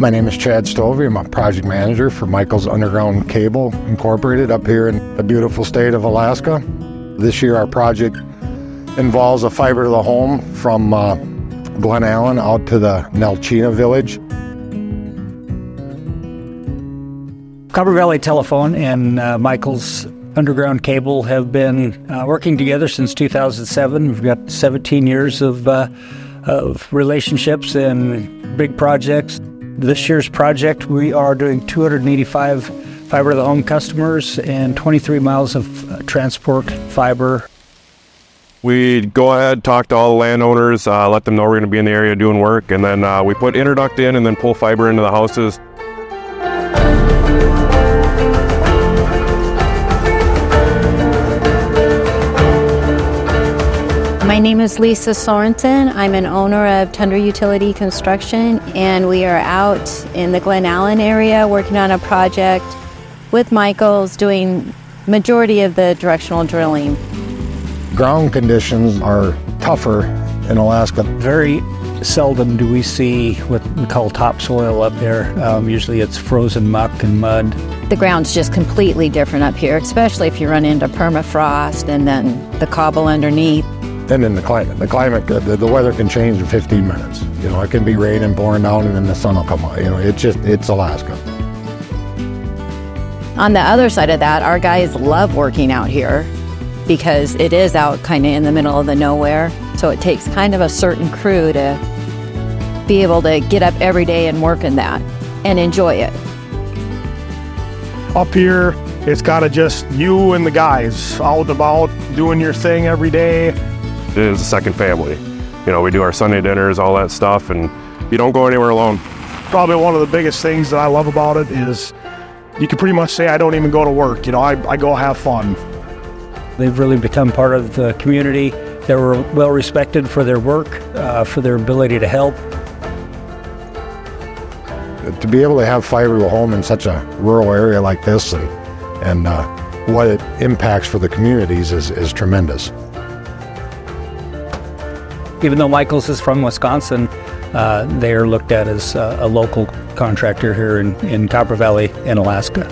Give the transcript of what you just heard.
My name is Chad Stovey. I'm a project manager for Michels Underground Cable Incorporated up here in the beautiful state of Alaska. This year our project involves a fiber to the home from Glen Allen out to the Nelchina village. Copper Valley Telephone and Michels Underground Cable have been working together since 2007. We've got 17 years of relationships and big projects. This year's project, we are doing 285 fiber to the home customers and 23 miles of transport fiber. We go ahead, talk to all the landowners, let them know we're going to be in the area doing work, and then we put interduct in and then pull fiber into the houses. My name is Lisa Sorensen. I'm an owner of Tundra Utility Construction, and we are out in the Glen Allen area working on a project with Michels doing majority of the directional drilling. Ground conditions are tougher in Alaska. Very seldom do we see what we call topsoil up there. Usually it's frozen muck and mud. The ground's just completely different up here, especially if you run into permafrost and then the cobble underneath. Then in the climate, the weather can change in 15 minutes. You know, it can be raining, pouring down, and then the sun will come out. You know, it's Alaska. On the other side of that, our guys love working out here because it is out kind of in the middle of the nowhere. So it takes kind of a certain crew to be able to get up every day and work in that and enjoy it. Up here, it's kind of just you and the guys out and about doing your thing every day. It is a second family. You know, we do our Sunday dinners, all that stuff, and you don't go anywhere alone. Probably one of the biggest things that I love about it is you can pretty much say I don't even go to work. You know, I go have fun. They've really become part of the community. They were well respected for their work, for their ability to help. To be able to have fiber to the home in such a rural area like this and what it impacts for the communities is tremendous. Even though Michels is from Wisconsin, they are looked at as a local contractor here in Copper Valley in Alaska.